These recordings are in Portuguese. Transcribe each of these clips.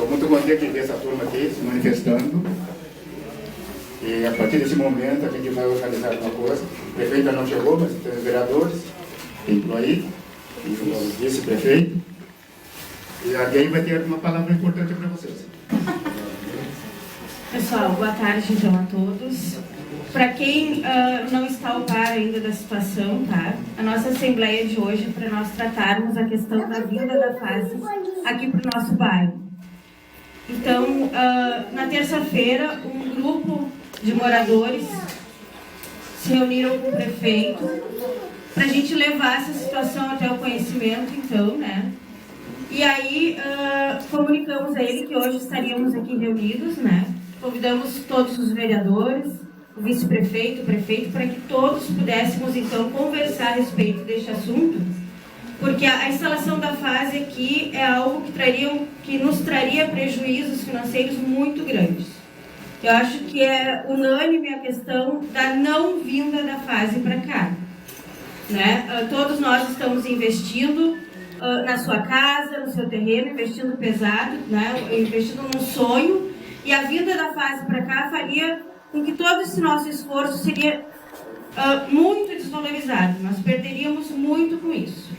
Estou muito contente de ver essa turma aqui se manifestando. E a partir desse momento a gente vai organizar alguma coisa. O prefeito ainda não chegou, mas tem os vereadores, tem por aí, e o vice-prefeito. E alguém vai ter uma palavra importante para vocês. Pessoal, boa tarde então a todos. Para quem não está ao par ainda da situação, tá? A nossa assembleia de hoje é para nós tratarmos a questão da vinda da fase aqui para o nosso bairro. Então, na terça-feira, um grupo de moradores se reuniram com o prefeito para a gente levar essa situação até o conhecimento, então, né? E aí, comunicamos a ele que hoje estaríamos aqui reunidos, né? Convidamos todos os vereadores, o vice-prefeito, o prefeito, para que todos pudéssemos, então, conversar a respeito deste assunto, porque a instalação da fase aqui é algo que nos traria prejuízos financeiros muito grandes. Eu acho que é unânime a questão da não vinda da fase para cá, né? Todos nós estamos investindo na sua casa, no seu terreno, investindo pesado, né? Investindo num sonho, e a vinda da fase para cá faria com que todo esse nosso esforço seria muito desvalorizado. Nós perderíamos muito com isso.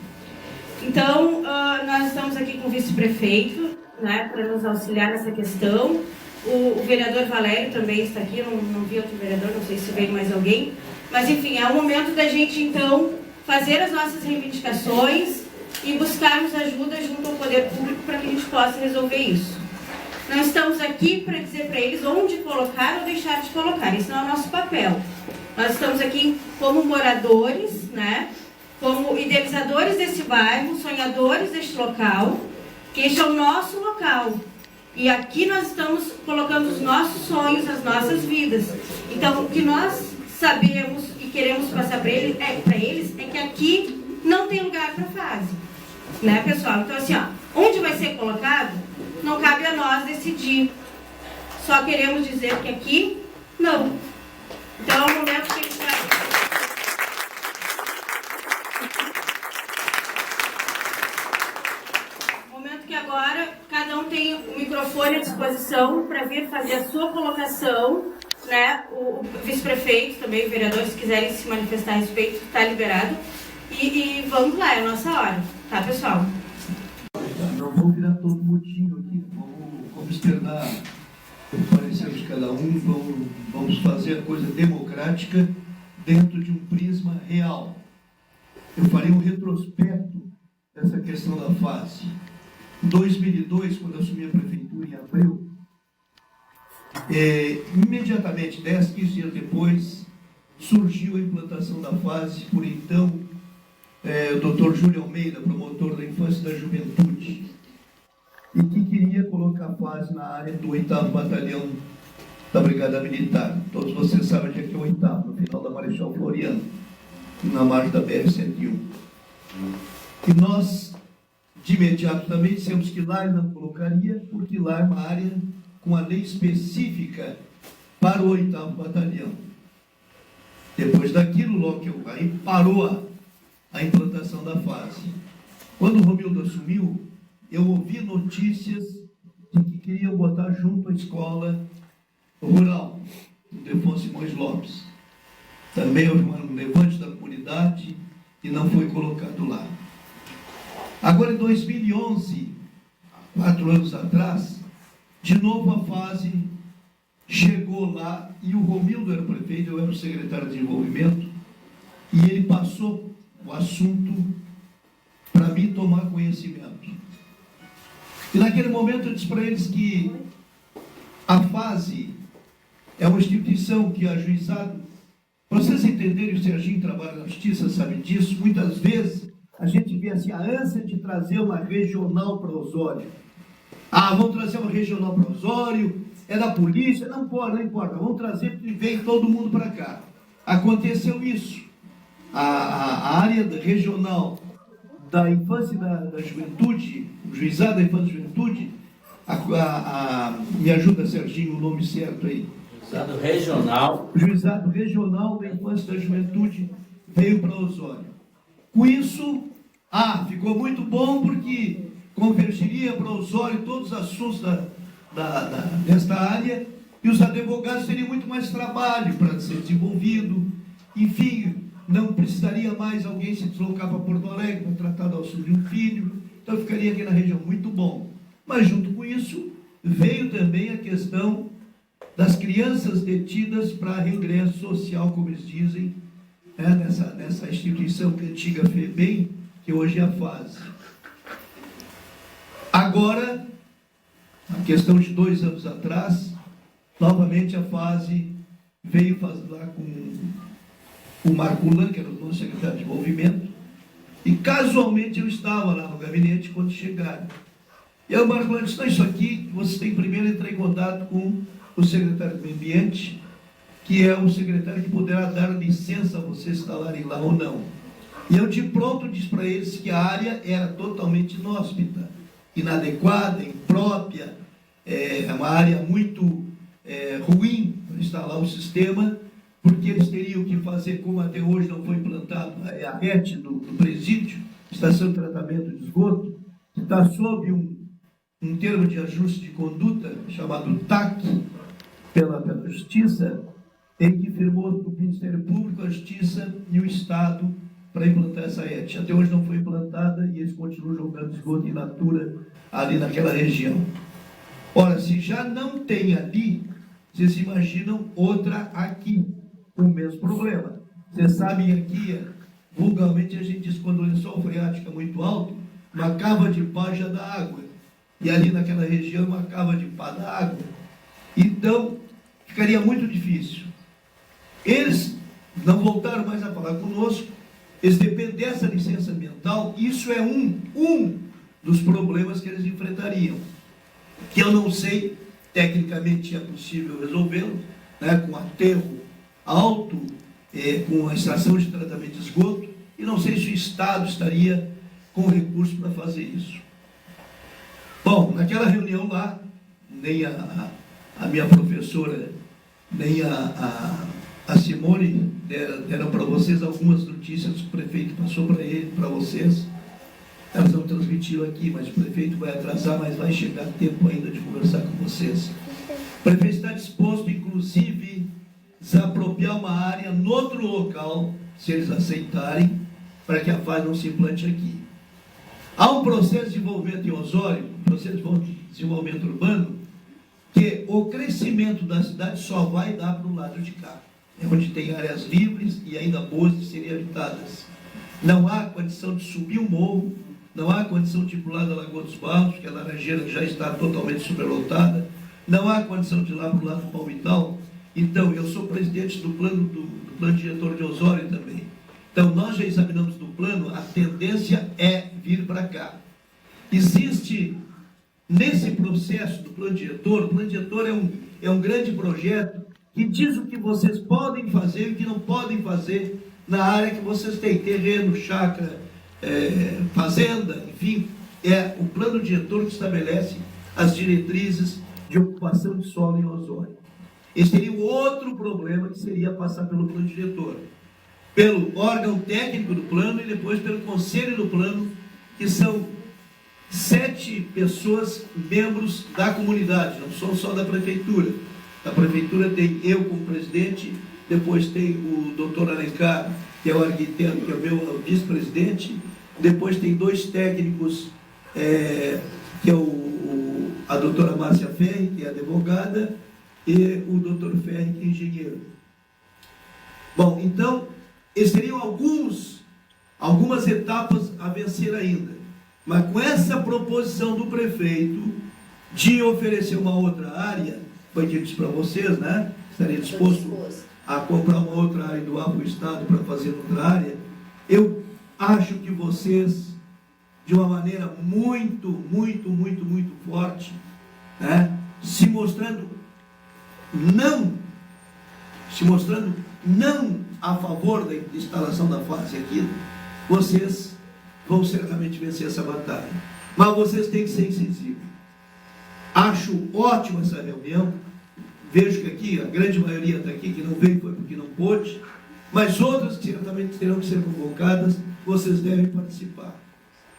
Então, nós estamos aqui com o vice-prefeito, né, para nos auxiliar nessa questão. O vereador Valério também está aqui, não vi outro vereador, não sei se veio mais alguém. Mas, enfim, é o momento da gente, então, fazer as nossas reivindicações e buscarmos ajuda junto ao poder público para que a gente possa resolver isso. Não estamos aqui para dizer para eles onde colocar ou deixar de colocar, isso não é o nosso papel. Nós estamos aqui como moradores, né, como idealizadores desse bairro, sonhadores deste local, que este é o nosso local. E aqui nós estamos colocando os nossos sonhos, as nossas vidas. Então, o que nós sabemos e queremos passar para eles é que aqui não tem lugar para fase. Né, pessoal? Então, assim, onde vai ser colocado, não cabe a nós decidir. Só queremos dizer que aqui, não. Então, é o momento que a gente vai... Momento que agora, cada um tem o microfone à disposição para vir fazer a sua colocação, né? O vice-prefeito, também o vereador, se quiserem se manifestar a respeito, está liberado. E vamos lá, é a nossa hora. Tá, pessoal? Não vou virar todo mutinho aqui, vamos externar o parecer de cada um, vamos fazer a coisa democrática dentro de um prisma real. Eu farei um retrospecto dessa questão da fase. Em 2002, quando assumi a prefeitura em abril, imediatamente, 10, 15 dias depois, surgiu a implantação da fase por então o Dr. Júlio Almeida, promotor da infância e da juventude, e que queria colocar a fase na área do 8º Batalhão da Brigada Militar. Todos vocês sabem onde é que é o 8º, no final da Marechal Floriano, na margem da BR-101. E nós, de imediato, também dissemos que lá ele não colocaria, porque lá é uma área com a lei específica para o 8º Batalhão. Depois daquilo, logo que aí parou a implantação da fase. Quando o Romildo assumiu, eu ouvi notícias de que queriam botar junto à escola rural, do Defonso Simões Lopes. Também houve um levante da comunidade e não foi colocado lá. Agora, em 2011, 4 anos atrás, de novo a fase chegou lá e o Romildo era o prefeito, eu era o secretário de desenvolvimento, e ele passou o assunto para mim tomar conhecimento. E naquele momento eu disse para eles que a fase é uma instituição que ajuizado, para vocês entenderem, o Serginho trabalha na justiça, sabe disso, muitas vezes a gente vê assim, a ânsia de trazer uma regional para Osório. Vamos trazer uma regional para Osório, é da polícia, não importa, vamos trazer porque vem todo mundo para cá. Aconteceu isso. A área regional da infância e da juventude, o juizado da infância e juventude, me ajuda, Serginho, o nome certo aí. Juizado regional. O juizado regional da infância e da juventude veio para Osório. Com isso, ficou muito bom porque convergiria para Osório todos os assuntos nesta área, e os advogados teriam muito mais trabalho para ser desenvolvido. Enfim, não precisaria mais alguém se deslocar para Porto Alegre para tratar do auxílio de um filho. Então ficaria aqui na região muito bom. Mas junto com isso, veio também a questão das crianças detidas para regresso social, como eles dizem, né, nessa instituição que é a antiga FEBEM, que hoje é a FASE. Agora, a questão de 2 anos atrás, novamente a FASE veio fazer lá com o Marco Lan, que era o nosso secretário de desenvolvimento, e casualmente eu estava lá no gabinete quando chegaram. E aí o Marco Lan disse: não, isso aqui, você tem primeiro que entrar em contato com o secretário do Meio Ambiente, que é o secretário que poderá dar licença a vocês instalarem lá ou não. E eu de pronto disse para eles que a área era totalmente inóspita, inadequada, imprópria, é uma área muito ruim para instalar o sistema, porque eles teriam que fazer, como até hoje não foi implantado, a RET do presídio, Estação de Tratamento de Esgoto, que está sob um termo de ajuste de conduta, chamado TAC, pela Justiça, em que firmou o Ministério Público, a Justiça e o Estado para implantar essa RET. Até hoje não foi implantada e eles continuam jogando esgoto in natura ali naquela região. Ora, se já não tem ali, vocês imaginam outra aqui, com o mesmo problema. Vocês sabem aqui, vulgarmente a gente diz, quando o lençol freático é muito alto, uma cava de pá já dá água. E ali naquela região, uma cava de pá dá água. Então, ficaria muito difícil. Eles não voltaram mais a falar conosco, eles dependem dessa licença ambiental. Isso é um dos problemas que eles enfrentariam, que eu não sei, tecnicamente é possível resolvê-lo, né, com aterro alto, com a estação de tratamento de esgoto, e não sei se o Estado estaria com recurso para fazer isso. Bom, naquela reunião lá, nem a minha professora, nem a Simone deram para vocês algumas notícias que o prefeito passou para vocês. Elas não transmitiram aqui, mas o prefeito vai atrasar, mas vai chegar tempo ainda de conversar com vocês. O prefeito está disposto, inclusive, a desapropriar uma área no outro local, se eles aceitarem, para que a FASE não se implante aqui. Há um processo de desenvolvimento em Osório, um processo de desenvolvimento urbano, que o crescimento da cidade só vai dar para o lado de cá. É onde tem áreas livres e ainda boas de serem habitadas. Não há condição de subir um morro, não há condição de ir para o lado da Lagoa dos Barros, que a Laranjeira já está totalmente superlotada, não há condição de ir lá para o lado do Palmital. Então, eu sou presidente do plano diretor de Osório também. Então, nós já examinamos no plano, a tendência é vir para cá. Existe, nesse processo do plano diretor, o plano diretor é um grande projeto que diz o que vocês podem fazer e o que não podem fazer na área que vocês têm, terreno, chácara, fazenda, enfim, é o plano diretor que estabelece as diretrizes de ocupação de solo em Osório. Esse seria um outro problema, que seria passar pelo plano diretor, pelo órgão técnico do plano e depois pelo conselho do plano, que são 7 pessoas, membros da comunidade, não são só da prefeitura. A prefeitura tem eu como presidente, depois tem o doutor Alencar, que é o arquiteto, que é o meu vice-presidente, depois tem 2 técnicos, que é a doutora Márcia Ferri, que é advogada, e o doutor Ferri, que é engenheiro. Bom, então, esses seriam algumas etapas a vencer ainda. Mas com essa proposição do prefeito de oferecer uma outra área, foi dito para vocês, né? Estaria disposto a comprar uma outra área e doar para o Estado para fazer outra área. Eu acho que vocês, de uma maneira muito forte, né? se mostrando não a favor da instalação da FASE aqui, vocês vão certamente vencer essa batalha. Mas vocês têm que ser incisivos. Acho ótima essa reunião. Vejo que aqui, a grande maioria está aqui, que não veio foi porque não pôde, mas outras que certamente terão que ser convocadas, vocês devem participar.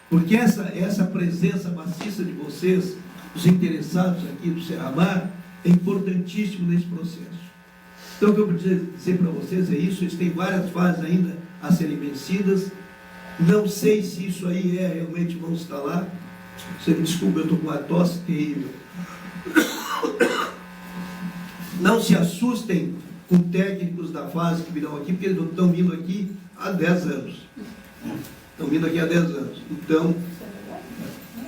Porque essa presença maciça de vocês os interessados aqui do Serramar é importantíssimo nesse processo. Então, o que eu preciso dizer para vocês é isso. Eles têm várias fases ainda a serem vencidas. Não sei se isso aí realmente vão instalar. Você me desculpa, eu estou com uma tosse terrível. Não se assustem com técnicos da fase que virão aqui, porque eles não estão vindo aqui há 10 anos. Estão vindo aqui há 10 anos. Então,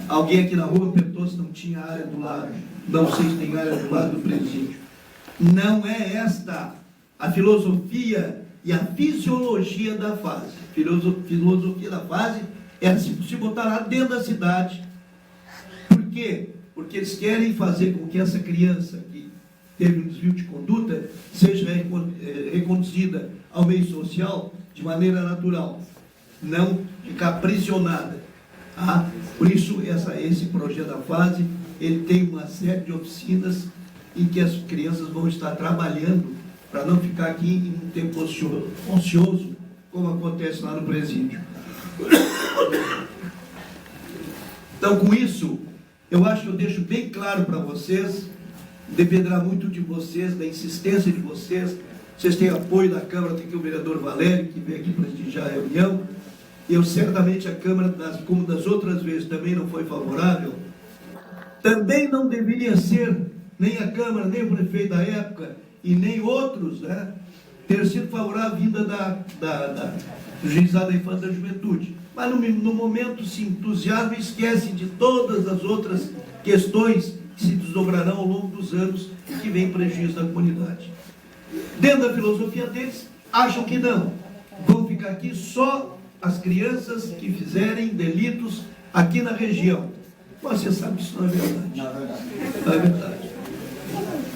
alguém aqui na rua perguntou se não tinha área do lado. Não sei se tem área do lado do presídio. Não é esta a filosofia e a fisiologia da fase. Filosofia da fase é se botar lá dentro da cidade. Por quê? Porque eles querem fazer com que essa criança que teve um desvio de conduta seja reconduzida ao meio social de maneira natural, não ficar aprisionada. Tá? Por isso, esse projeto da fase, ele tem uma série de oficinas em que as crianças vão estar trabalhando para não ficar aqui em um tempo ocioso, como acontece lá no presídio. Então, com isso, eu acho que eu deixo bem claro para vocês, dependerá muito de vocês, da insistência de vocês. Vocês têm apoio da Câmara, tem aqui o vereador Valério, que veio aqui prestigiar a reunião. Eu, certamente, a Câmara, como das outras vezes, também não foi favorável. Também não deveria ser, nem a Câmara, nem o prefeito da época, e nem outros, né, ter sido favorável à vinda do juizado da infância e da juventude. Mas no momento se entusiasma e esquece de todas as outras questões que se desdobrarão ao longo dos anos e que vem prejuízo da comunidade. Dentro da filosofia deles, acham que não. Vão ficar aqui só as crianças que fizerem delitos aqui na região. Mas você sabe que isso não é verdade. Não é verdade.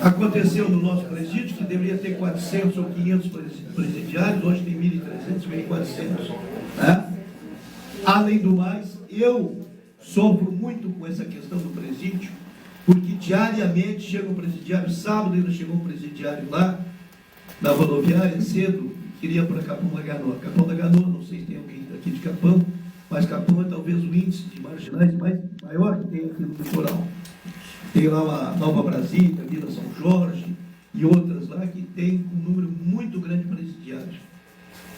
Aconteceu no nosso presídio, que deveria ter 400 ou 500 presidiários, hoje tem 1.300, 1.400. Né? Além do mais, eu sofro muito com essa questão do presídio, porque diariamente chega um presidiário, sábado ainda chegou um presidiário lá, na rodoviária, cedo, queria para Capão da Ganoa. Capão da Ganoa, não sei se tem alguém daqui de Capão, mas Capão é talvez o índice de marginais maior que tem aqui no litoral. Tem lá a Nova Brasília, a Vila São Jorge e outras lá que tem um número muito grande de presidiários.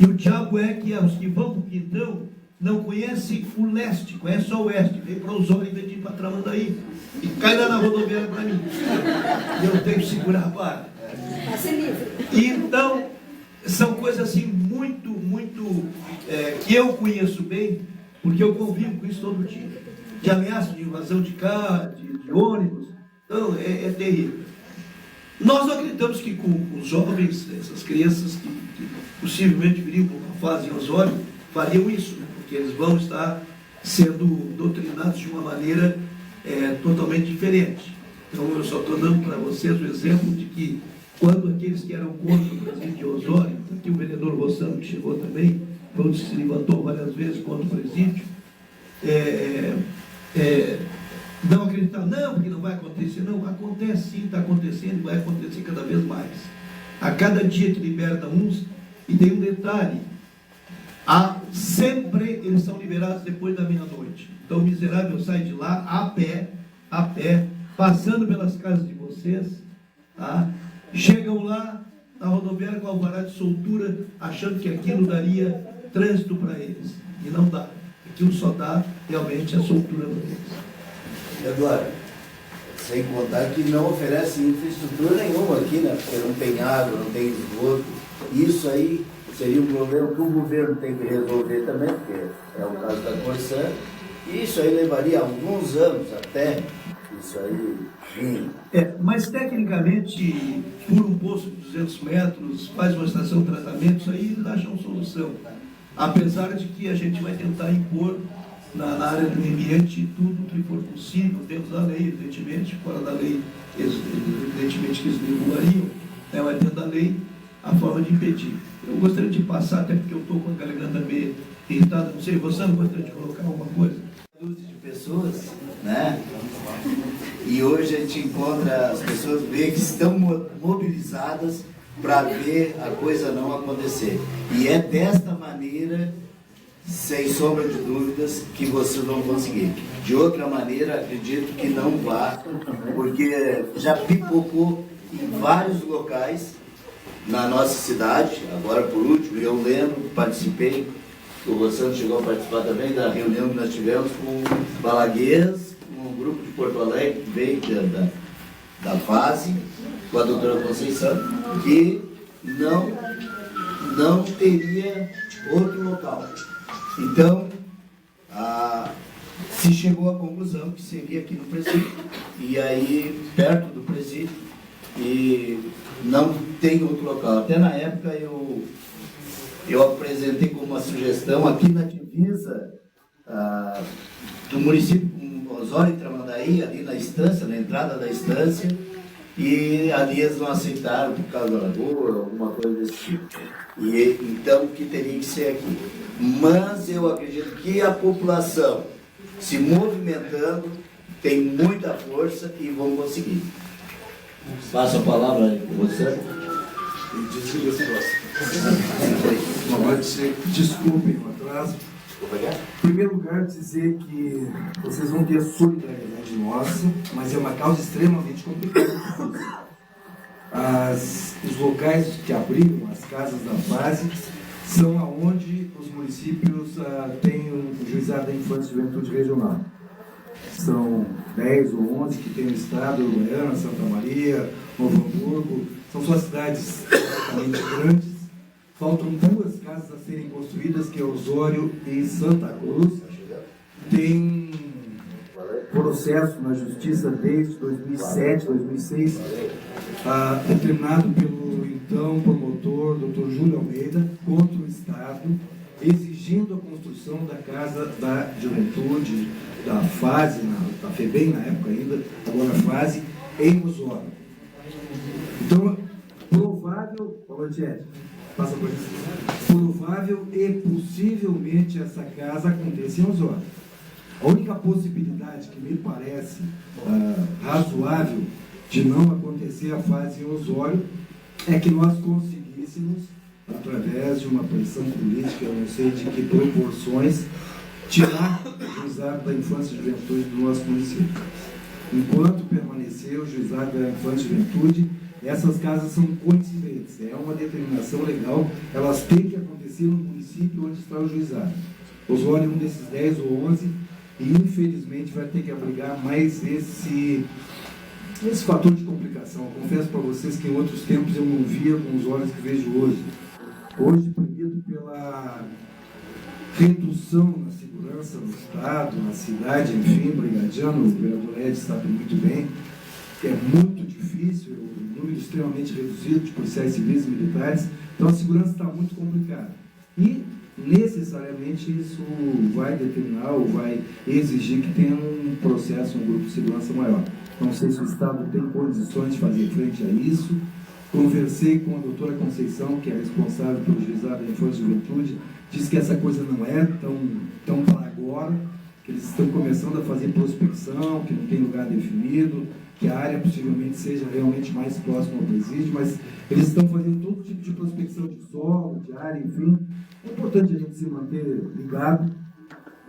E o diabo é que os que vão para o Quintão não conhecem o leste, conhecem só o oeste, vem para Osório em vez de ir para Tramandaí. E cai lá na rodoviária para mim. E eu tenho que segurar a barra. Então, são coisas assim muito que eu conheço bem, porque eu convivo com isso todo dia. De ameaça de invasão de carro, de ônibus. Então, é terrível. Nós não acreditamos que com os jovens, essas crianças que possivelmente viriam para uma fase em Osório, fariam isso, né? Porque eles vão estar sendo doutrinados de uma maneira totalmente diferente. Então, eu só estou dando para vocês o exemplo de que, quando aqueles que eram contra o presídio de Osório, aqui o vereador Rossano, que chegou também, quando se levantou várias vezes contra o presídio, não acreditar, não, porque não vai acontecer. Não, acontece sim, está acontecendo e vai acontecer cada vez mais. A cada dia que liberta uns, e tem um detalhe, sempre eles são liberados depois da meia-noite. Então o miserável sai de lá a pé, passando pelas casas de vocês, tá? Chegam lá na rodoviária com alvará de soltura, achando que aquilo daria trânsito para eles. E não dá. Aquilo só dá realmente a soltura para eles. Eduardo, sem contar que não oferece infraestrutura nenhuma aqui, né? Porque não tem água, não tem esgoto. Isso aí seria um problema que o governo tem que resolver também, porque é o caso da Corsã. E isso aí levaria alguns anos até isso aí vir. Mas tecnicamente, por um poço de 200 metros, faz uma estação de tratamento, isso aí eles acham solução. Apesar de que a gente vai tentar impor na área do meio ambiente tudo o que for possível, dentro da lei, evidentemente, fora da lei, evidentemente que eles regulariam, né, mas dentro da lei, a forma de impedir. Eu gostaria de passar, até porque eu estou com a garganta meio irritada, não sei, você não gostaria de colocar alguma coisa? De pessoas, né? E hoje a gente encontra as pessoas que estão mobilizadas para ver a coisa não acontecer. E é desta maneira, sem sombra de dúvidas que vocês vão conseguir. De outra maneira, acredito que não vá, porque já pipocou em vários locais na nossa cidade. Agora, por último, eu lembro, participei, o Rossano chegou a participar também da reunião que nós tivemos com Balagueiras, um grupo de Porto Alegre que veio da fase, com a doutora Conceição, que não teria outro local. Então, se chegou à conclusão que seria aqui no presídio, e aí perto do presídio, e não tem outro local. Até na época eu apresentei como uma sugestão aqui na divisa do município com Osório e Tramandaí, ali na estância, na entrada da estância, e ali eles não aceitaram por causa da lagoa, alguma coisa desse tipo. E então que teria que ser aqui. Mas eu acredito que a população se movimentando tem muita força e vão conseguir. Passo a palavra aí para você. Desliga esse negócio. Boa noite, desculpem o atraso. Em primeiro lugar, dizer que vocês vão ter a solidariedade nossa, mas é uma causa extremamente complicada. Os locais que abriram as casas da base são aonde os municípios têm o Juizado da Infância e Juventude Regional. São 10 ou 11 que tem no estado, Uruguaiana, Santa Maria, Novo Hamburgo. São só cidades relativamente grandes. Faltam 2 casas a serem construídas, que é Osório e Santa Cruz. Tem processo na Justiça desde 2007, 2006, determinado pelo então promotor, Dr. Júlio Almeida, contra o Estado, exigindo a construção da Casa da Juventude, da FASE, da FEBEM na época ainda, agora FASE, em Osório. Então, provável, passa por isso, provável e possivelmente essa casa aconteça em Osório. A única possibilidade que me parece razoável de não acontecer a fase em Osório é que nós conseguíssemos, através de uma pressão política, eu não sei de que proporções, tirar o Juizado da Infância e Juventude do nosso município. Enquanto permanecer o Juizado da Infância e Juventude, essas casas são coincidentes, é uma determinação legal, elas têm que acontecer no município onde está o juizado. Osório é um desses 10 ou 11 e infelizmente vai ter que abrigar mais esse fator de complicação. Eu confesso para vocês que em outros tempos eu não via com os olhos que vejo hoje. Hoje, proibido pela redução na segurança no estado, na cidade, enfim, brigadiano, o vereador Ed sabe muito bem, que é muito difícil, o número extremamente reduzido de policiais civis e militares, então a segurança está muito complicada. E necessariamente isso vai determinar ou vai exigir que tenha um processo, um grupo de segurança maior. Não sei se o Estado tem condições de fazer frente a isso. Conversei com a doutora Conceição, que é responsável pelo Juizado da Infância e Juventude, disse que essa coisa não é tão para agora, que eles estão começando a fazer prospecção, que não tem lugar definido, que a área possivelmente seja realmente mais próxima ao presídio, mas eles estão fazendo todo tipo de prospecção de solo, de área, enfim. É importante a gente se manter ligado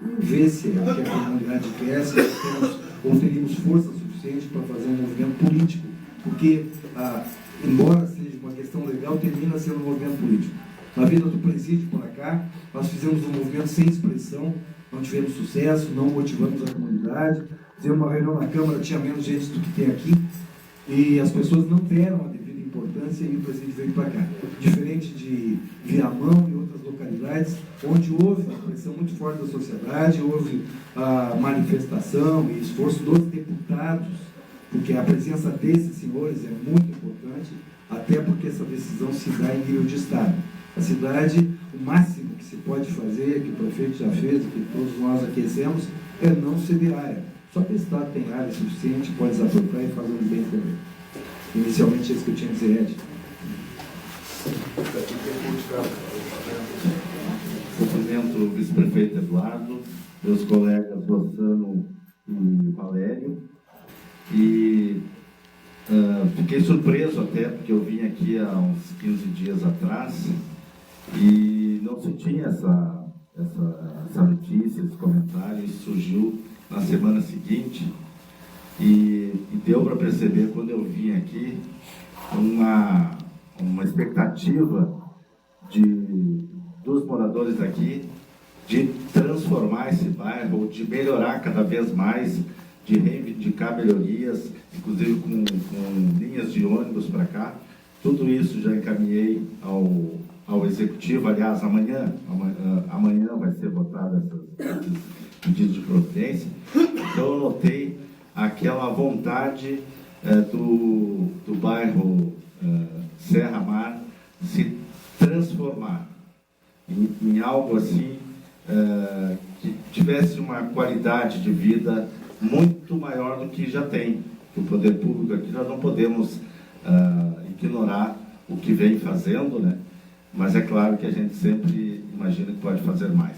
e ver se a comunidade quer, se nós teríamos força suficiente para fazer um movimento político, porque, embora seja uma questão legal, termina sendo um movimento político. Na vida do presídio para cá, nós fizemos um movimento sem expressão, não tivemos sucesso, não motivamos a comunidade. Fizemos uma reunião na Câmara, tinha menos gente do que tem aqui, e as pessoas não deram a devida importância e o presídio veio para cá. Diferente de Viamão e outras localidades, onde houve uma pressão muito forte da sociedade, houve a manifestação e esforço dos deputados, porque a presença desses senhores é muito importante, até porque essa decisão se dá em nível de Estado. A cidade, o máximo que se pode fazer, que o prefeito já fez, que todos nós aquecemos, é não ceder área. Só que o Estado tem área suficiente, pode desapropriar e fazer um bem também. Inicialmente é isso que eu tinha a dizer, Ed. Cumprimento o vice-prefeito Eduardo, meus colegas Rossano e Valério. E fiquei surpreso até, porque eu vim aqui há uns 15 dias atrás e não se tinha essa notícia, esse comentário, isso surgiu na semana seguinte e deu para perceber, quando eu vim aqui, uma expectativa dos moradores aqui de transformar esse bairro, de melhorar cada vez mais, de reivindicar melhorias, inclusive com linhas de ônibus para cá. Tudo isso já encaminhei ao Executivo. Aliás, amanhã vai ser votado esses pedidos de providência. Então, eu notei aquela vontade do bairro Serra Mar se transformar em algo assim que tivesse uma qualidade de vida muito maior do que já tem. O poder público aqui, nós não podemos ignorar o que vem fazendo, né? Mas é claro que a gente sempre imagina que pode fazer mais.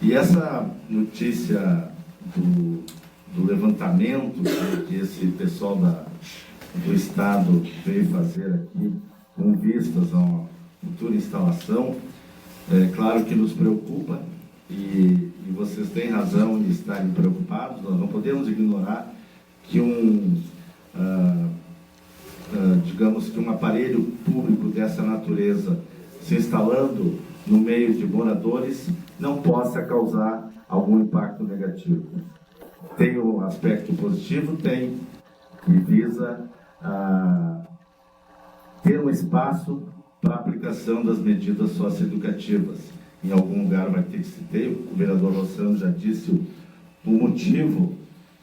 E essa notícia do levantamento que esse pessoal do Estado veio fazer aqui, com vistas a uma futura instalação, é claro que nos preocupa, e vocês têm razão em estarem preocupados. Nós não podemos ignorar que digamos que um aparelho público dessa natureza se instalando no meio de moradores não possa causar algum impacto negativo. Tem o aspecto positivo? Tem, que visa ter um espaço para a aplicação das medidas socioeducativas. Em algum lugar vai ter que se ter. O vereador Rossano já disse o motivo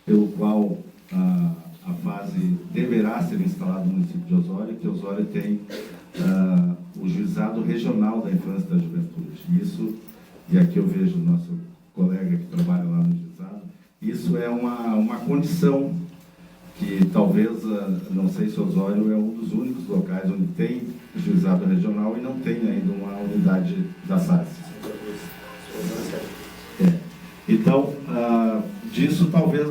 pelo qual a fase deverá ser instalada no município de Osório, que Osório tem o Juizado Regional da Infância e da Juventude. Isso, e aqui eu vejo o nosso colega que trabalha lá no Juizado, isso é uma condição que talvez, não sei se Osório é um dos únicos locais onde tem Juizado Regional e não tem ainda uma unidade da FASE. Então, disso talvez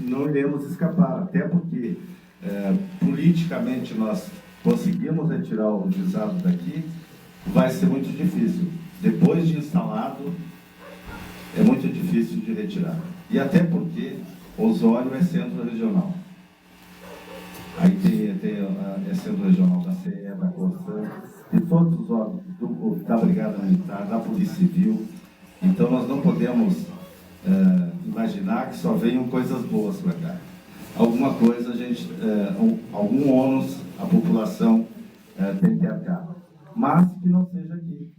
não iremos escapar, até porque politicamente nós conseguimos retirar o juizado daqui, vai ser muito difícil. Depois de instalado, é muito difícil de retirar. E até porque Osório é centro regional. Aí é centro regional da CE, da Corsan, de todos os órgãos, da Brigada Militar, da Polícia Civil. Então nós não podemos imaginar que só venham coisas boas para cá. Alguma coisa algum ônus a população tem que arcar. Mas que não seja aqui.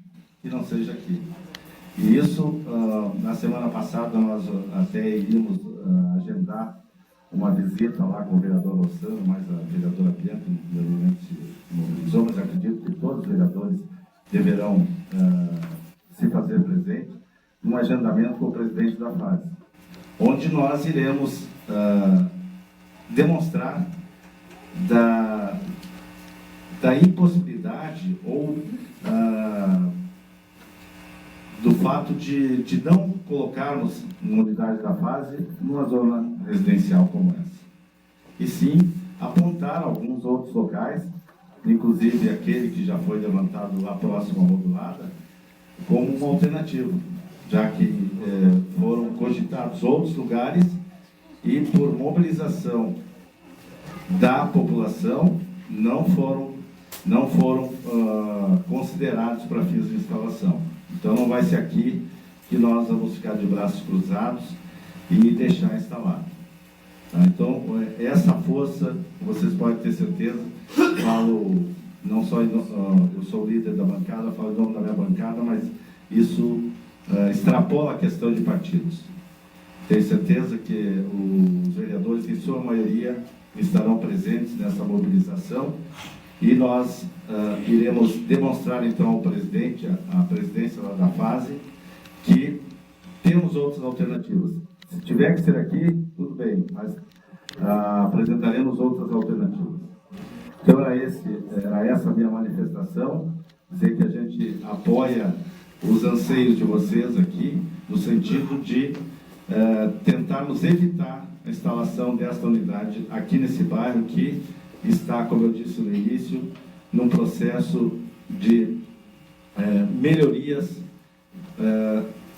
Que não seja aqui. E isso, na semana passada, nós até iríamos agendar uma visita lá com o vereador Rossano, mas a vereadora Bianca se mobilizou, mas acredito que todos os vereadores deverão se fazer presente num agendamento com o presidente da FASE, onde nós iremos demonstrar da impossibilidade ou do fato de não colocarmos uma unidade da FASE numa zona residencial como essa. E sim apontar alguns outros locais, inclusive aquele que já foi levantado lá próximo à modulada, como uma alternativa, já que foram cogitados outros lugares e por mobilização da população não foram considerados para fins de instalação. Então não vai ser aqui que nós vamos ficar de braços cruzados e deixar instalado. Tá? Então essa força, vocês podem ter certeza, falo não só eu sou líder da bancada, falo em nome da minha bancada, mas isso extrapola a questão de partidos. Tenho certeza que os vereadores, em sua maioria, estarão presentes nessa mobilização e nós iremos demonstrar então ao presidente, à presidência da FASE, que temos outras alternativas. Se tiver que ser aqui, tudo bem, mas apresentaremos outras alternativas. Então era essa a minha manifestação, dizer que a gente apoia os anseios de vocês aqui, no sentido de tentarmos evitar a instalação desta unidade aqui nesse bairro que está, como eu disse no início, num processo de melhorias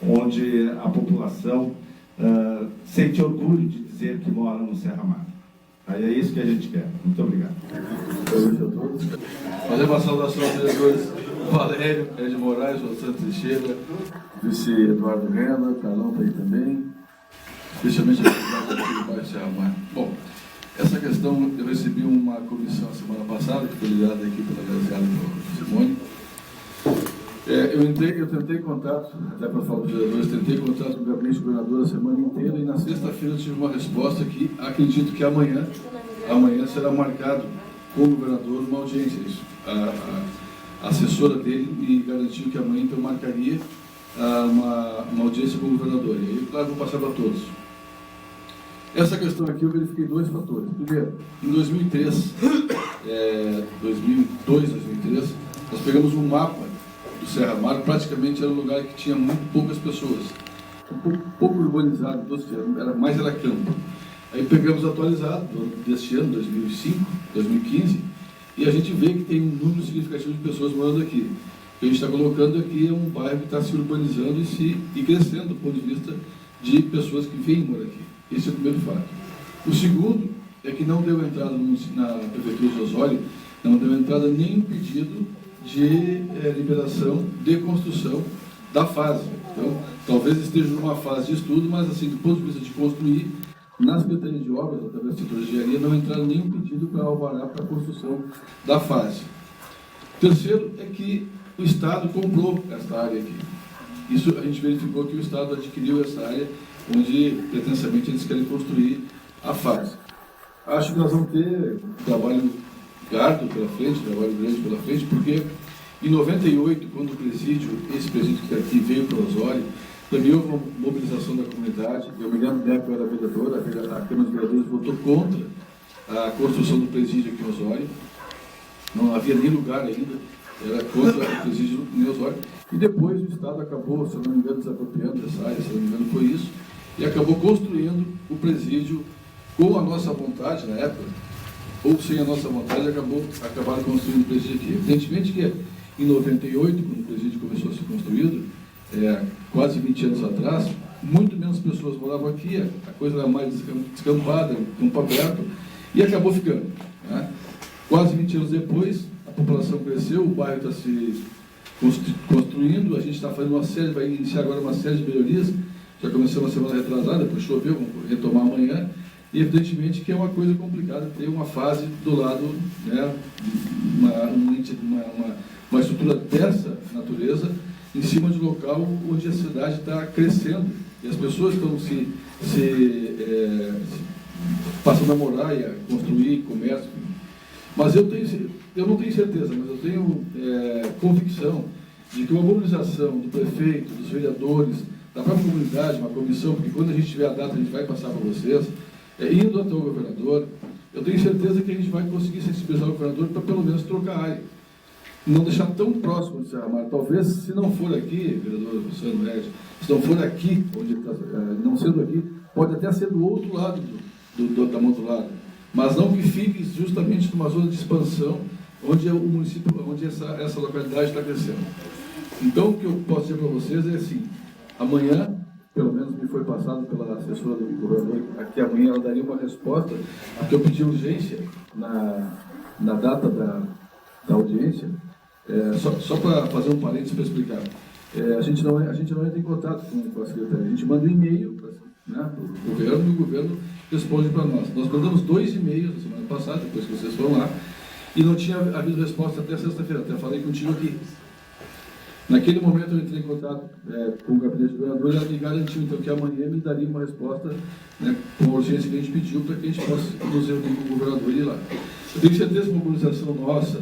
onde a população sente orgulho de dizer que mora no Serra Mar. Aí é isso que a gente quer. Muito obrigado. Boa noite a todos. Fazer uma saudação aos vereadores Valério, Ed Moraes, Rosana Teixeira, vice Eduardo Renda, Carlão está aí também, especialmente a comunidade aqui do bairro Serra Mar. Bom, essa questão, eu recebi uma comissão a semana passada, que foi liderada aqui pela Graziada e pela Simone. Eu tentei contato, até para falar para os vereadores, tentei contato com o gabinete do governador a semana inteira e na sexta-feira eu tive uma resposta que acredito que amanhã será marcado com o governador uma audiência. Isso. A assessora dele me garantiu que amanhã então marcaria uma audiência com o governador. E aí, claro, vou passar para todos. Essa questão aqui eu verifiquei dois fatores. Primeiro, em 2003, 2003, nós pegamos um mapa do Serra Mar, praticamente era um lugar que tinha muito poucas pessoas, pouco urbanizado, era campo. Aí pegamos atualizado deste ano, 2005, 2015, e a gente vê que tem um número significativo de pessoas morando aqui. O que a gente está colocando aqui é um bairro que está se urbanizando e crescendo do ponto de vista de pessoas que vêm morar aqui. Esse é o primeiro fato. O segundo é que não deu entrada na Prefeitura de Osório, não deu entrada nenhum pedido de liberação de construção da fase. Então, talvez esteja numa fase de estudo, mas assim, do ponto de vista de construir, na Secretaria de Obras, através do setor de engenharia, não entraram nenhum pedido para alvará para a construção da fase. Terceiro é que o Estado comprou esta área aqui. Isso a gente verificou que o Estado adquiriu essa área, onde pretensamente eles querem construir a fase. Acho que nós vamos ter um trabalho árduo pela frente, trabalho grande pela frente, porque em 98, quando esse presídio que aqui veio para Osório, também houve uma mobilização da comunidade. Eu me lembro da época que eu era vereador, a Câmara dos Vereadores votou contra a construção do presídio aqui em Osório. Não havia nem lugar ainda, era contra o presídio em Osório. E depois o Estado acabou, se não me engano, desapropriando essa área, se não me engano foi isso, e acabou construindo o presídio com a nossa vontade na época, ou sem a nossa vontade, acabaram construindo o presídio aqui. Evidentemente que em 98, quando o presídio começou a ser construído, quase 20 anos atrás, muito menos pessoas moravam aqui, a coisa era mais descampada, campo aberto, e acabou ficando. Né? Quase 20 anos depois, a população cresceu, o bairro está se construindo, a gente está fazendo vai iniciar agora uma série de melhorias, já começamos a semana retrasada, depois choveu, vamos retomar amanhã, e evidentemente que é uma coisa complicada ter uma fase do lado, né, uma estrutura dessa natureza em cima de um local onde a cidade está crescendo e as pessoas estão passando a morar e a construir comércio. Mas eu não tenho certeza, mas eu tenho convicção de que uma mobilização do prefeito, dos vereadores, da própria comunidade, uma comissão, porque quando a gente tiver a data a gente vai passar para vocês, indo até o governador, eu tenho certeza que a gente vai conseguir sensibilizar o governador para pelo menos trocar a área. Não deixar tão próximo de Serra Mar. Talvez, se não for aqui, vereador Luciano Red, se não for aqui, onde está, não sendo aqui, pode até ser do outro lado da mão do lado. Mas não que fique justamente numa zona de expansão, onde o município, onde essa localidade está crescendo. Então, o que eu posso dizer para vocês é assim, amanhã, pelo menos me foi passado pela assessora do governador, que amanhã ela daria uma resposta, porque eu pedi urgência na data da audiência, só para fazer um parênteses para explicar. A gente não entra em contato com a secretaria, a gente manda um e-mail para o governo e o governo responde para nós. Nós mandamos 2 e-mails na semana passada, depois que vocês foram lá, e não tinha havido resposta até sexta-feira, até falei contigo aqui. Naquele momento eu entrei em contato com o gabinete do governador e ela me garantiu então que amanhã me daria uma resposta, né, com a urgência que a gente pediu para que a gente possa nos reunir com o governador e ir lá. Eu tenho certeza que uma mobilização nossa,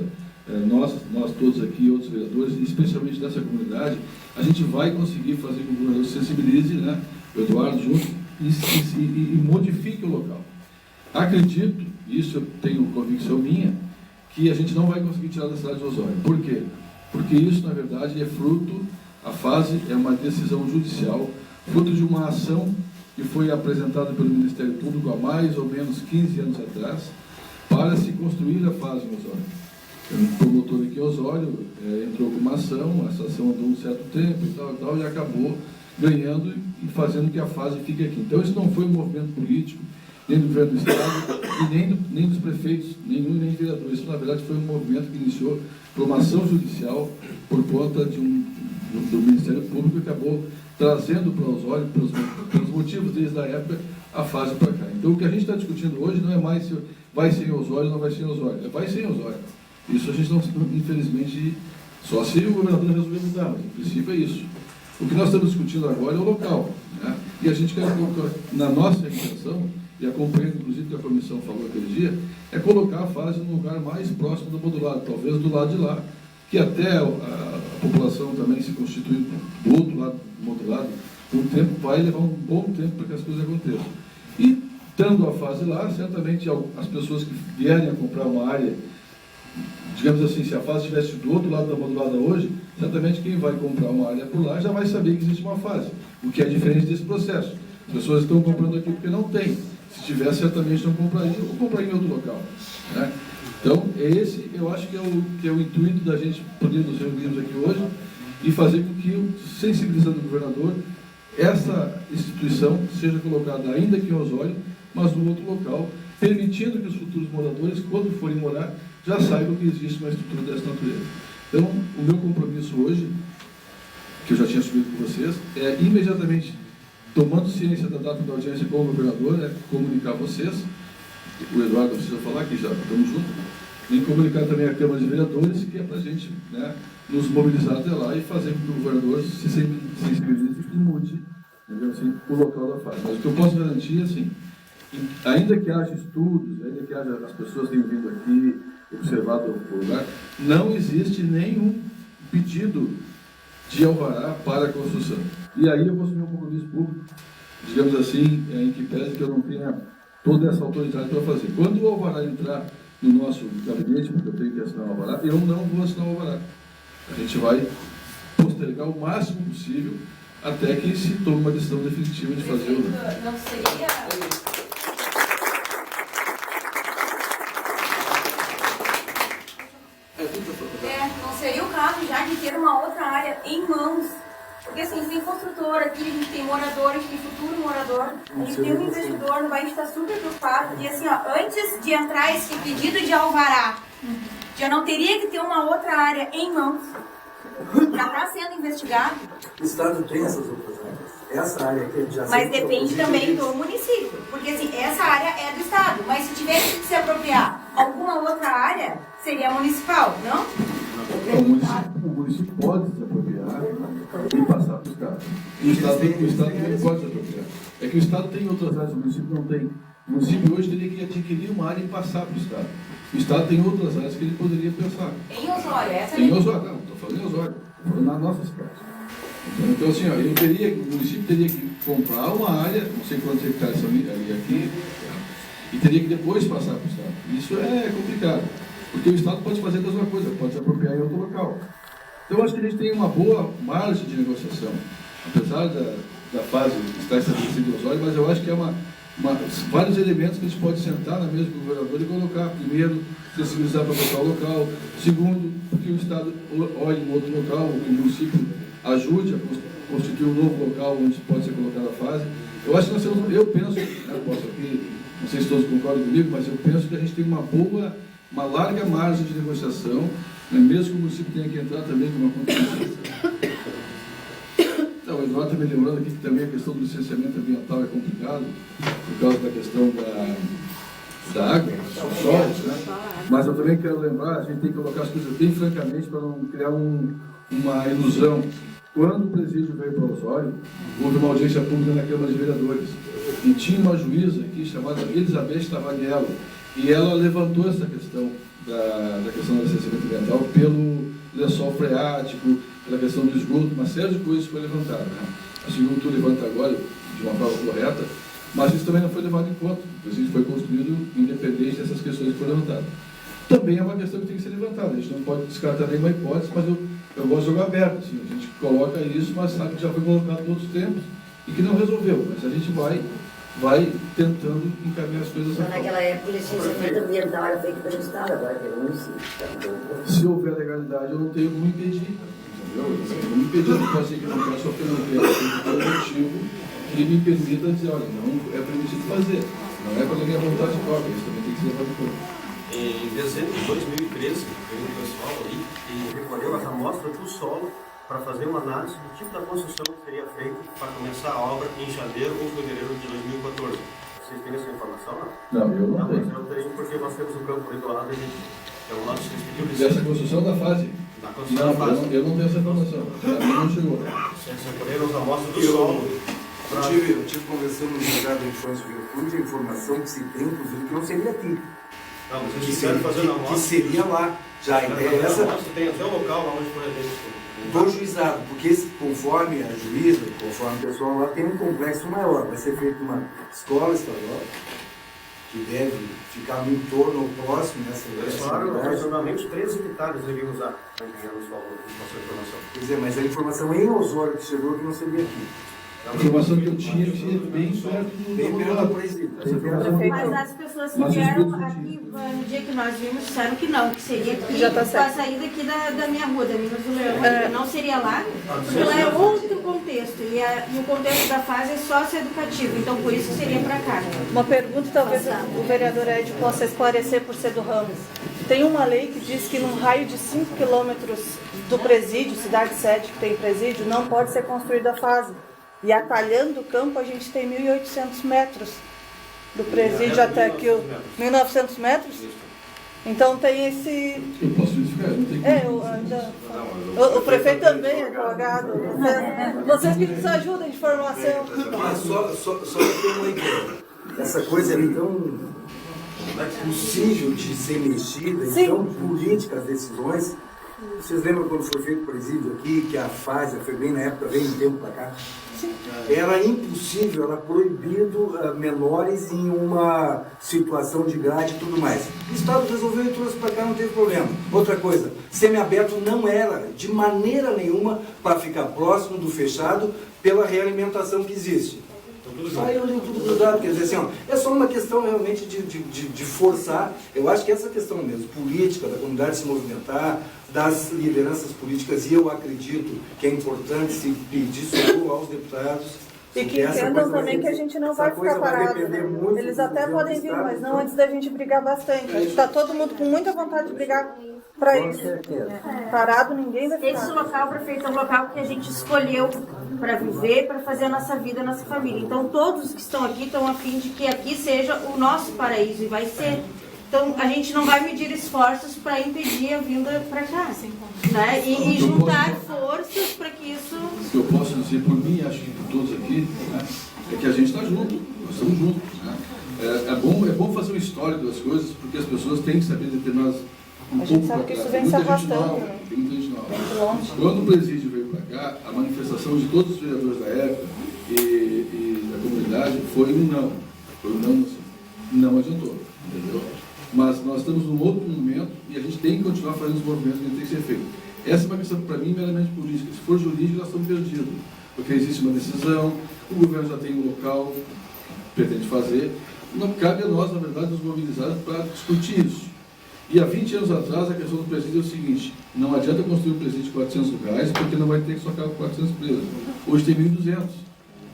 nós todos aqui, outros vereadores, e especialmente dessa comunidade, a gente vai conseguir fazer com que o governador se sensibilize, né, o Eduardo junto, e modifique o local. Acredito, isso eu tenho convicção minha, que a gente não vai conseguir tirar da cidade de Osório. Por quê? Porque isso, na verdade, é fruto, a fase é uma decisão judicial, fruto de uma ação que foi apresentada pelo Ministério Público há mais ou menos 15 anos atrás, para se construir a fase em Osório. Um promotor aqui em Osório entrou com uma ação, essa ação andou um certo tempo e tal, e acabou ganhando e fazendo que a fase fique aqui. Então, isso não foi um movimento político, nem do governo do Estado, e nem dos prefeitos, nenhum nem vereadores. Isso, na verdade, foi um movimento que iniciou por uma ação judicial por conta do Ministério Público, que acabou trazendo para Osório, pelos motivos desde a época, a fase para cá. Então, o que a gente está discutindo hoje não é mais se vai ser em Osório ou não vai ser em Osório. Vai ser em Osório. Isso a gente não, infelizmente, só se o governador resolver mudar, mas, no princípio, é isso. O que nós estamos discutindo agora é o local, né? E a gente quer colocar, na nossa intenção, e acompanhando, inclusive, o que a comissão falou aquele dia, é colocar a fase no lugar mais próximo do modulado, talvez do lado de lá, que até a população também se constituir do outro lado do modulado, um tempo vai levar um bom tempo para que as coisas aconteçam. E, estando a fase lá, certamente as pessoas que vierem a comprar uma área, digamos assim, se a fase estivesse do outro lado da modulada hoje, certamente quem vai comprar uma área por lá já vai saber que existe uma fase, o que é diferente desse processo. As pessoas estão comprando aqui porque não tem. Se tivesse, certamente não comprariam, ou comprariam em outro local, né? Então, esse eu acho que é o intuito da gente poder nos reunirmos aqui hoje e fazer com que, sensibilizando o governador, essa instituição seja colocada ainda aqui em Osório, mas num outro local, permitindo que os futuros moradores, quando forem morar, já saibam que existe uma estrutura dessa natureza. Então, o meu compromisso hoje, que eu já tinha assumido com vocês, é imediatamente, tomando ciência da data da audiência com o governador, é comunicar a vocês, o Eduardo precisa falar, que já estamos juntos, e comunicar também a Câmara de Vereadores, que é para a gente, né, nos mobilizar até lá e fazer com que o governador se sensibilize e mude, assim, o local da fase. Mas o que eu posso garantir, assim, ainda que haja estudos, ainda que haja as pessoas tenham vindo aqui, observado o lugar, não existe nenhum pedido de alvará para a construção. E aí eu vou assumir um compromisso público, digamos assim, em que pese que eu não tenha toda essa autoridade para fazer. Quando o alvará entrar no nosso gabinete, porque eu tenho que assinar o alvará, eu não vou assinar o alvará. A gente vai postergar o máximo possível até que se tome uma decisão definitiva de fazer o... Não seria... não seria o caso já de ter uma outra área em mãos? Porque assim, a gente tem construtor aqui, a gente tem morador, a gente tem futuro morador, a gente tem um investidor, a gente está super preocupado. E assim, ó, antes de entrar esse pedido de alvará, já não teria que ter uma outra área em mãos? Já está sendo investigado? O Estado tem essas outras áreas. Essa área aqui já... Mas depende também do município. Porque assim, essa área é do Estado, mas se tivesse que se apropriar alguma outra área, seria municipal, não? O município pode se apropriar e passar para os caras. O Estado também pode se apropriar. É que o Estado tem outras áreas, o município não tem. O município hoje teria que adquirir uma área e passar para o Estado. O Estado tem outras áreas que ele poderia pensar. Em Osório, essa é em Osório, não, estou falando em Osório, estou falando nas nossas cidades. Então, assim, ó, o município teria que comprar uma área, não sei quantos hectares são ali aqui, e teria que depois passar para o Estado. Isso é complicado, porque o Estado pode fazer a mesma coisa, pode se apropriar em outro local. Então, eu acho que a gente tem uma boa margem de negociação, apesar da fase estar estabelecida em Osório, mas eu acho que é vários elementos que a gente pode sentar na mesa com o governador e colocar. Primeiro, sensibilizar para botar o local. Segundo, que o Estado olhe um outro local, que o município ajude a constituir um novo local onde pode ser colocada a fase. Eu acho que nós temos, eu penso, né, posso aqui, não sei se todos concordam comigo, mas eu penso que a gente tem uma larga margem de negociação, né, mesmo que o município tenha que entrar também com uma contribuição. Então, o Eduardo está me lembrando aqui que também a questão do licenciamento ambiental é complicado, por causa da questão da água, dos solos, né? Mas eu também quero lembrar, a gente tem que colocar as coisas bem francamente para não criar uma ilusão. Quando o presídio veio para Osório, houve uma audiência pública na Câmara de Vereadores, e tinha uma juíza aqui chamada Elizabeth Tavaniello, e ela levantou essa questão da questão do licenciamento ambiental pelo lençol freático, pela questão do esgoto, uma série de coisas foi levantada, né? A segundo tu levanta agora de uma forma correta, mas isso também não foi levado em conta. O presídio foi construído independente dessas questões que foram levantadas. Também é uma questão que tem que ser levantada. A gente não pode descartar nenhuma hipótese, mas eu gosto de jogar aberto. Assim, a gente coloca isso, mas sabe que já foi colocado em outros tempos e que não resolveu. Mas a gente vai tentando encaminhar as coisas. Então, naquela época, o licenciamento ambiental era feito pelo Estado, agora pelo município. Se houver legalidade, eu não tenho como impedir. entendeu? Não me impedir de fazer que não quero, só porque eu não quero, tem um motivo que me permita dizer, olha, não é permitido fazer, não é pela minha vontade própria, isso também tem que ser levado em conta. Em dezembro de 2013, veio um pessoal ali e recolheu as amostras do solo para fazer uma análise do tipo da construção que seria feita para começar a obra em janeiro ou fevereiro de 2014. Vocês têm essa informação, não? Não, eu não tenho. Mas eu tenho porque nós temos um campo ali do lado e é o nosso que pediu licença. Dessa construção da fase? Da construção da fase. Eu não tenho essa informação. A mim não chegou. Vocês recolheram as amostras do solo. Eu tive conversando no Jogado de Infância e Juventude, a informação que se tem, inclusive, que não seria aqui. Não, vocês quiseram fazer na amostra. Que seria lá. Já a ideia é essa. Tem até o local lá onde foi a gente. Do juizado, porque conforme a juíza, conforme o pessoal lá, tem um complexo maior. Vai ser feita uma escola estadual, que deve ficar no entorno próximo nessa Claro, aproximadamente 13 hectares deveriam usar, para enviar nos valores, nossa informação. Quer dizer, mas a informação em Osório que chegou que não seria aqui. A informação que eu tinha é bem perto do presídio. Mas as pessoas que vieram aqui no dia que nós vimos disseram que não, que seria aqui, com a saída aqui da minha rua, da Minas do Leão, não seria lá, porque lá é outro contexto, e o contexto da fase é socioeducativo, então por isso seria para cá. Uma pergunta, talvez o vereador Ed possa esclarecer por ser do Ramos. Tem uma lei que diz que num raio de 5 quilômetros do presídio, cidade sede que tem presídio, não pode ser construída a fase. E atalhando o campo, a gente tem 1.800 metros do presídio até aqui, 1.900 metros. Então tem esse... Eu posso verificar, não tem o prefeito também é advogado. Vocês que nos ajudam de informação. Mas só para ter uma ideia. Essa coisa é tão possível de ser mexida, tão política as decisões. Vocês lembram quando foi feito o presídio aqui, que a fase foi bem na época, veio um tempo para cá? Sim. Era impossível, era proibido menores em uma situação de grade e tudo mais. O Estado resolveu e trouxe para cá, não teve problema. Outra coisa, semiaberto não era de maneira nenhuma para ficar próximo do fechado pela realimentação que existe. Saiu ali tudo grudado, quer dizer assim, ó, é só uma questão realmente de forçar, eu acho que essa questão mesmo, política, da comunidade se movimentar, das lideranças políticas, e eu acredito que é importante se pedir socorro aos deputados. E que entendam também que a gente não vai ficar parado. Eles até podem vir, mas não antes da gente brigar bastante. A gente está todo mundo com muita vontade de brigar para isso. Parado ninguém vai ficar. Esse local, prefeito, é um local que a gente escolheu para viver, para fazer a nossa vida, a nossa família. Então todos que estão aqui estão a fim de que aqui seja o nosso paraíso, e vai ser. Então a gente não vai medir esforços para impedir a vinda para cá, né? E juntar forças para que isso... O que eu posso dizer por mim, acho que por todos aqui, né, é que a gente está junto, nós estamos juntos. Né? É bom fazer um histórico das coisas, porque as pessoas têm que saber determinadas... A gente sabe que isso vem se arrastando. Tem muita gente nova. Quando o presídio veio para cá, a manifestação de todos os vereadores da época e da comunidade foi um não. Foi um não, assim, não adiantou, entendeu? Mas nós estamos num outro momento e a gente tem que continuar fazendo os movimentos que tem que ser feito. Essa é uma questão, para mim, meramente política. Se for jurídica, nós estamos perdidos. Porque existe uma decisão, o governo já tem um local que pretende fazer. Não cabe a nós, na verdade, nos mobilizar para discutir isso. E há 20 anos atrás, a questão do presídio é o seguinte: não adianta construir um presídio de 400 lugares, porque não vai ter que socar 400 presos. Hoje tem 1.200.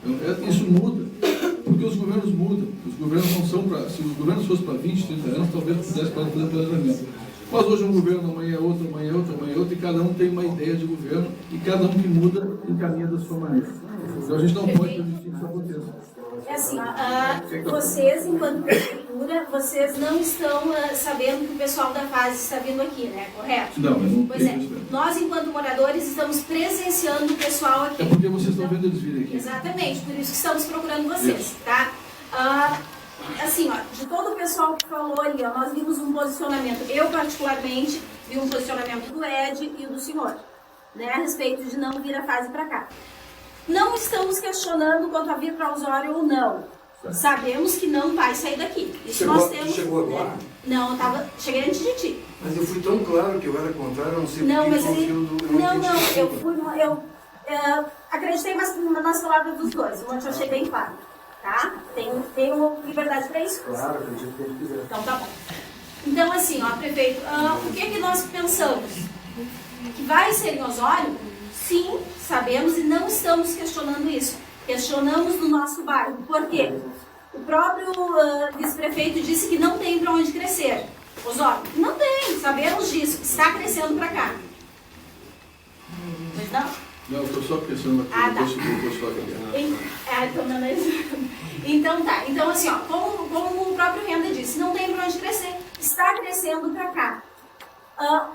Então, isso muda. Porque os governos mudam. Os governos não são para... Se os governos fossem para 20, 30 anos, talvez pudesse fazer planejamento. Mas hoje um governo, amanhã é outro, amanhã é outro, amanhã é outro, e cada um tem uma ideia de governo, e cada um que muda encaminha da sua maneira. Então a gente não pode permitir que isso aconteça. É assim, vocês, enquanto prefeitura, vocês não estão sabendo que o pessoal da fase está vindo aqui, né? Correto? Não, mas não. Pois é. Nós, enquanto moradores, estamos presenciando o pessoal aqui. É porque vocês estão vendo eles virem aqui. Exatamente, por isso que estamos procurando vocês, isso. tá? Assim, ó, de todo o pessoal que falou ali, ó, nós vimos um posicionamento. Eu, particularmente, vi um posicionamento do Ed e do senhor, né? A respeito de não vir a fase para cá. Não estamos questionando quanto a vir para Osório ou não. Sabemos que não vai sair daqui. Isso nós temos. Chegou agora? Não, cheguei antes de ti. Mas eu fui tão claro que eu era contrário, não sei não, porque mas eu acreditei nas palavras dos dois. Ontem eu achei bem claro. Tá? Tenho liberdade para isso? Claro, acredito que ele quiser. Então tá bom. Então assim, ó, prefeito, o que nós pensamos? Que vai ser em Osório? Sim, sabemos e não estamos questionando isso. Questionamos no nosso bairro. Por quê? O próprio vice-prefeito disse que não tem para onde crescer. Osório, não tem, sabemos disso. Está crescendo para cá. Mas não? Não, eu estou só questionando aqui. Ah, tá. Então tá. Então assim, ó, como o próprio Renda disse, não tem para onde crescer. Está crescendo para cá.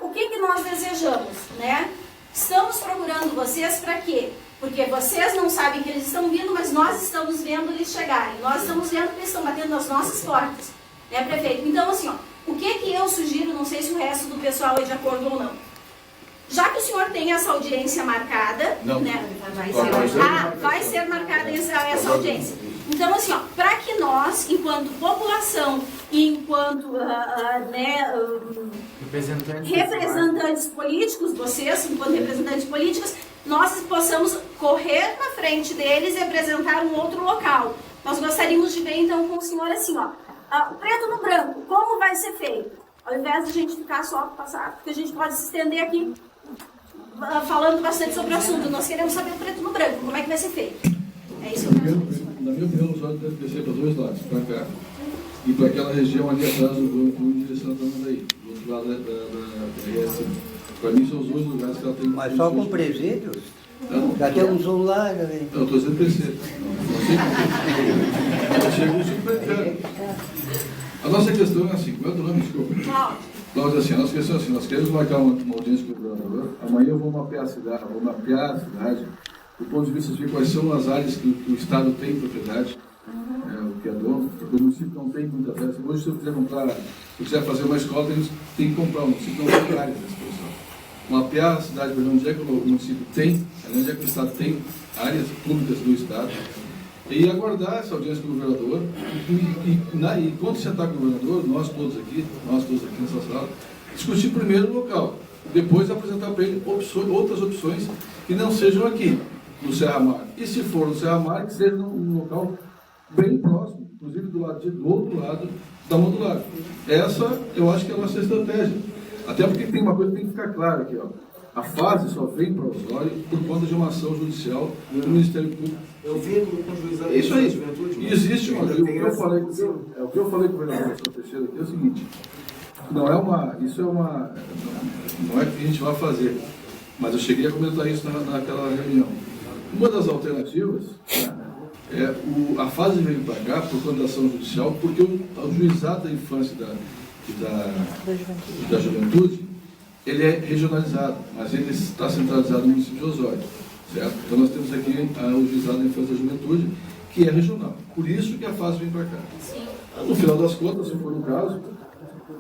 O que nós desejamos, né? Estamos procurando vocês para quê? Porque vocês não sabem que eles estão vindo, mas nós estamos vendo eles chegarem. Nós estamos vendo que eles estão batendo nas nossas portas, né, prefeito? Então, assim, ó, o que eu sugiro, não sei se o resto do pessoal é de acordo ou não. Já que o senhor tem essa audiência marcada, não, né? Vai ser marcada essa audiência. Então, assim, ó, para que nós, enquanto população e enquanto representantes políticos, vocês, enquanto representantes políticos, nós possamos correr na frente deles e apresentar um outro local. Nós gostaríamos de ver, então, com o senhor assim, ó, o preto no branco, como vai ser feito? Ao invés de a gente ficar só passar, porque a gente pode se estender aqui falando bastante sobre o assunto. Nós queremos saber o preto no branco, como é que vai ser feito. É isso que eu quero saber. Na minha opinião, os olhos devem crescer para dois lados, para cá e para aquela região ali atrás do banco, em direção a Tramandaí, do outro lado da RS. Para mim, são os dois lugares que ela tem. Mas só com presídios? Não. Já tem um zoom lá, né? Eu estou dizendo terceiro. Não chega um super. A nossa questão é assim, como é o nome? Desculpa. Cláudia, assim, a nossa questão é assim, nós queremos marcar uma audiência com o governador. Amanhã eu vou mapear a cidade, do ponto de vista de quais são as áreas que o Estado tem propriedade, o que é dono, porque o município não tem muita terra. Hoje, se eu quiser fazer uma escola, tem que comprar, o município não tem áreas nessa posição. Mapear a cidade, para onde é que o município tem, onde é que o Estado tem áreas públicas do Estado, e aguardar essa audiência com o governador, e quando sentar com o governador, nós todos aqui nessa sala, discutir primeiro o local, depois apresentar para ele outras opções que não sejam aqui, no Serra Mar. E se for no Serra Mar, que seja num local bem próximo, inclusive do outro lado da modular. Essa, eu acho que é a nossa estratégia. Até porque tem uma coisa que tem que ficar clara aqui, ó. A fase só vem para Osório por conta de uma ação judicial do Ministério Público. Eu vi com o juizado isso aí. Juventude. E existe uma coisa, o que eu falei com o governador Teixeira aqui é o seguinte, não é que a gente vai fazer, mas eu cheguei a comentar isso naquela reunião. Uma das alternativas é a fase veio para cá por conta da ação judicial, porque o juizado da infância e da juventude, ele é regionalizado, mas ele está centralizado no município de Osório, certo? Então nós temos aqui o juizado da infância e da juventude, que é regional. Por isso que a fase vem para cá. No final das contas, se for o caso,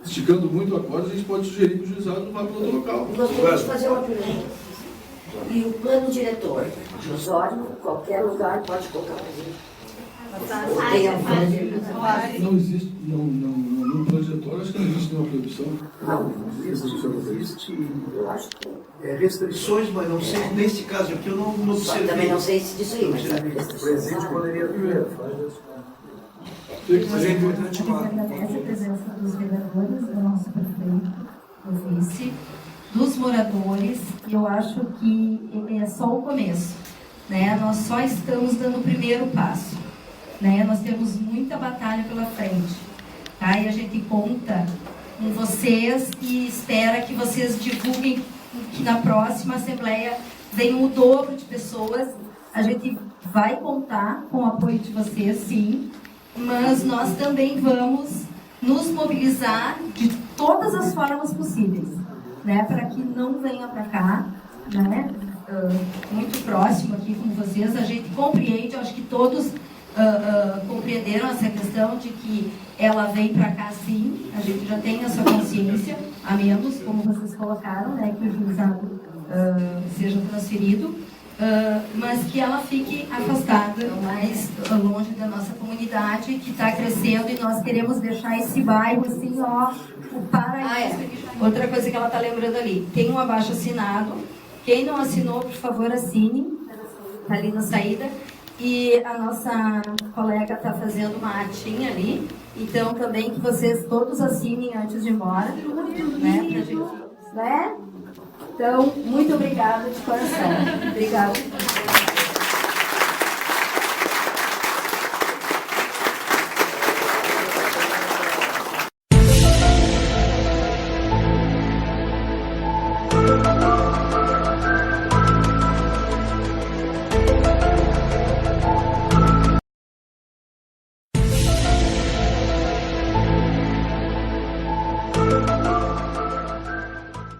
esticando muito a corda, a gente pode sugerir que o juizado vá para outro local. Nós podemos fazer uma pergunta. E o plano diretor de Osório, qualquer lugar pode colocar. Não existe, no plano diretor, acho que não existe nenhuma proibição. Não existe, eu acho que restrições, mas não sei, nesse caso aqui eu não observei. Também não sei se disso aí, mas o presídio poderia viver. Mas é importante agradece a presença dos vereadores, do nosso prefeito, do vice, dos moradores. Eu acho que é só o começo, né? Nós só estamos dando o primeiro passo, né? Nós temos muita batalha pela frente, tá? E a gente conta com vocês e espera que vocês divulguem que na próxima Assembleia venham o dobro de pessoas. A gente vai contar com o apoio de vocês, sim, mas nós também vamos nos mobilizar de todas as formas possíveis, né, para que não venha para cá, né, muito próximo aqui com vocês. A gente compreende, acho que todos compreenderam essa questão de que ela vem para cá, sim, a gente já tem essa consciência, a menos, como vocês colocaram, né, que o juizado seja transferido, mas que ela fique afastada, mais longe da nossa comunidade, que está crescendo, e nós queremos deixar esse bairro assim, ó, o paraíso. Outra coisa que ela está lembrando ali, tem um abaixo-assinado, quem não assinou, por favor, assine, está ali na saída, e a nossa colega está fazendo uma atinha ali, então também que vocês todos assinem antes de ir embora, né, pra gente né? Então, muito obrigada de coração. Obrigada.